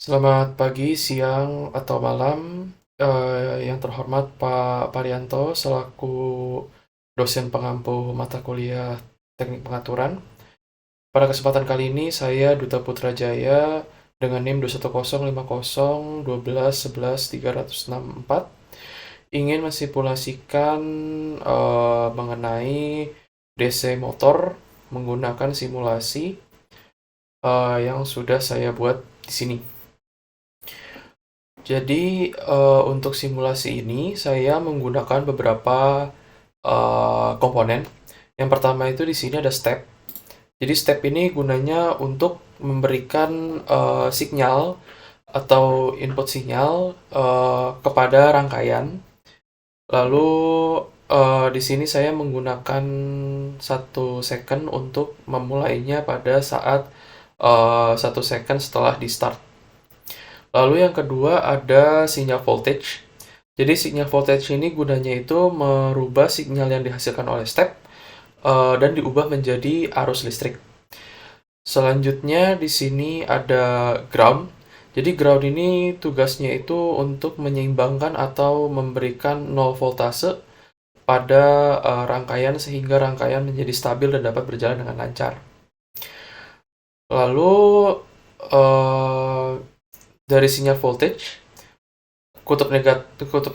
Selamat pagi, siang, atau malam, yang terhormat Pak Parianto selaku dosen pengampu mata kuliah Teknik Pengaturan. Pada kesempatan kali ini saya Duta Putrajaya dengan NIM 2105012111364 ingin mensimulasikan mengenai DC motor menggunakan simulasi yang sudah saya buat di sini. Jadi, untuk simulasi ini saya menggunakan beberapa komponen. Yang pertama itu di sini ada step. Jadi step ini gunanya untuk memberikan sinyal atau input sinyal kepada rangkaian. Lalu di sini saya menggunakan 1 second untuk memulainya pada saat 1 second setelah di start. Lalu yang kedua ada sinyal voltage. Jadi sinyal voltage ini gunanya itu merubah sinyal yang dihasilkan oleh step dan diubah menjadi arus listrik. Selanjutnya di sini ada ground. Jadi ground ini tugasnya itu untuk menyeimbangkan atau memberikan 0 voltase pada rangkaian sehingga rangkaian menjadi stabil dan dapat berjalan dengan lancar. Lalu dari sinyal voltage kutub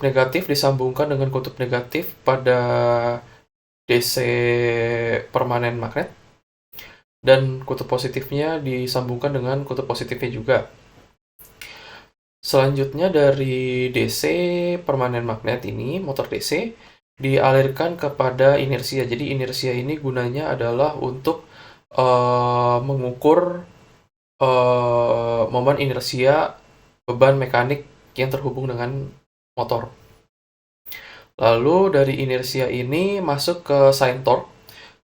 negatif disambungkan dengan kutub negatif pada DC permanen magnet dan kutub positifnya disambungkan dengan kutub positifnya juga. Selanjutnya dari DC permanen magnet ini, motor DC, dialirkan kepada inersia. Jadi inersia ini gunanya adalah untuk mengukur momen inersia beban mekanik yang terhubung dengan motor. Lalu dari inersia ini masuk ke sine torque.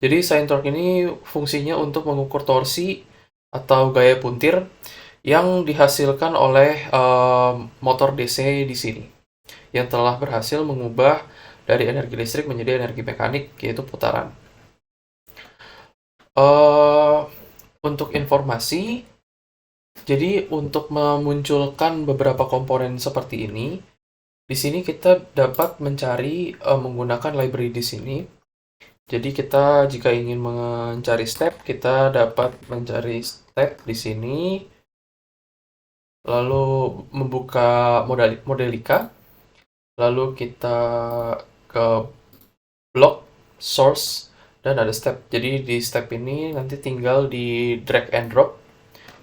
Jadi sine torque ini fungsinya untuk mengukur torsi atau gaya puntir yang dihasilkan oleh motor DC di sini, yang telah berhasil mengubah dari energi listrik menjadi energi mekanik, yaitu putaran. Untuk informasi, jadi untuk memunculkan beberapa komponen seperti ini, di sini kita dapat mencari menggunakan library di sini. Jadi kita jika ingin mencari step, kita dapat mencari step di sini, lalu membuka Modelica, lalu kita ke block source dan ada step. Jadi di step ini nanti tinggal di drag and drop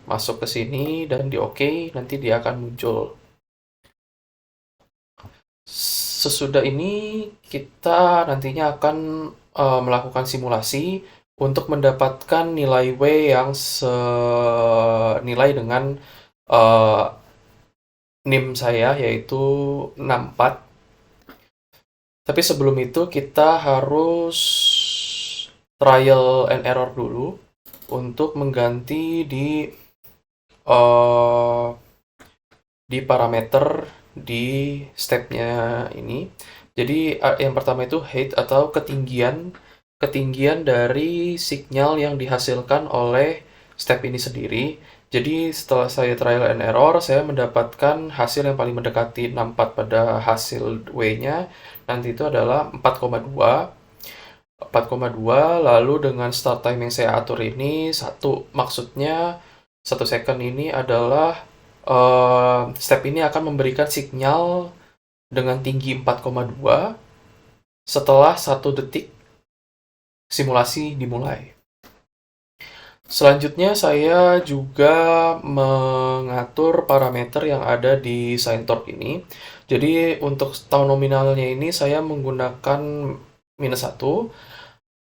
masuk ke sini dan di OK, nanti dia akan muncul. Sesudah ini kita nantinya akan melakukan simulasi untuk mendapatkan nilai W yang senilai dengan NIM saya, yaitu 64. Tapi sebelum itu kita harus trial and error dulu untuk mengganti di parameter di stepnya ini. Jadi yang pertama itu height atau ketinggian dari sinyal yang dihasilkan oleh step ini sendiri. Jadi setelah saya trial and error, saya mendapatkan hasil yang paling mendekati 64 pada hasil W-nya. Nanti itu adalah 4,2. 4,2, lalu dengan start time yang saya atur ini, maksudnya 1 second ini adalah step ini akan memberikan sinyal dengan tinggi 4,2 setelah 1 detik simulasi dimulai. Selanjutnya saya juga mengatur parameter yang ada di sine torque ini. Jadi untuk tau nominalnya ini saya menggunakan -1.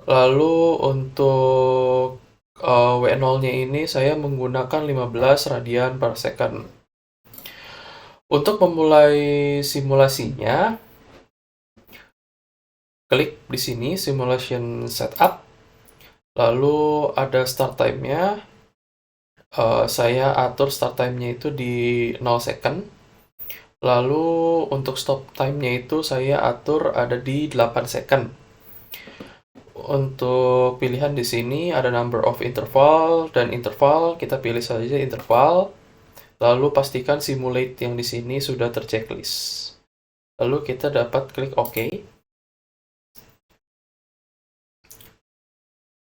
Lalu untuk W0-nya ini saya menggunakan 15 radian per second. Untuk memulai simulasinya, klik di sini simulation setup. Lalu ada start time-nya. Saya atur start time-nya itu di 0 second. Lalu untuk stop time-nya itu saya atur ada di 8 second. Untuk pilihan di sini ada number of interval dan interval, kita pilih saja interval. Lalu pastikan simulate yang di sini sudah terchecklist. Lalu kita dapat klik OK.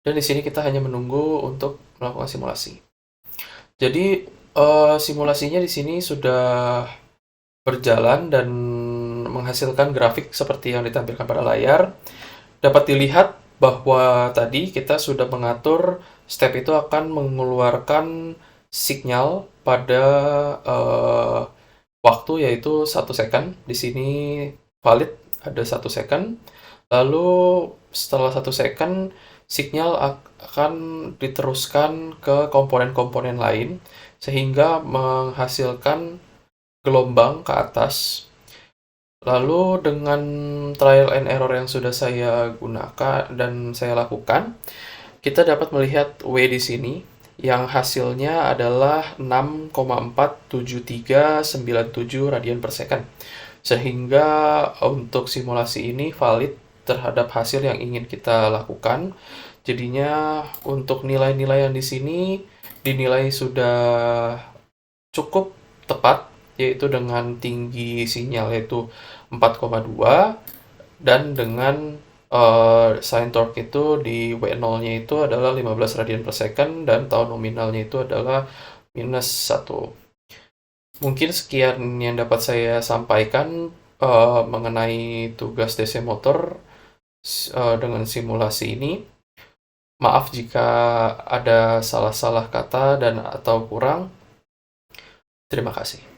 Dan di sini kita hanya menunggu untuk melakukan simulasi. Jadi simulasinya di sini sudah berjalan dan menghasilkan grafik seperti yang ditampilkan pada layar. Dapat dilihat bahwa tadi kita sudah mengatur step itu akan mengeluarkan sinyal pada waktu yaitu 1 second. Di sini valid ada 1 second. Lalu setelah 1 second, sinyal akan diteruskan ke komponen-komponen lain sehingga menghasilkan gelombang ke atas. Lalu dengan trial and error yang sudah saya gunakan dan saya lakukan, kita dapat melihat W di sini yang hasilnya adalah 6,47397 radian per second. Sehingga untuk simulasi ini valid terhadap hasil yang ingin kita lakukan. Jadinya untuk nilai-nilai yang di sini dinilai sudah cukup tepat, yaitu dengan tinggi sinyal yaitu 4,2 dan dengan sin torque itu di W0-nya itu adalah 15 radian per second dan tau nominalnya itu adalah -1. Mungkin sekian yang dapat saya sampaikan mengenai tugas DC motor dengan simulasi ini. Maaf jika ada salah-salah kata dan atau kurang. Terima kasih.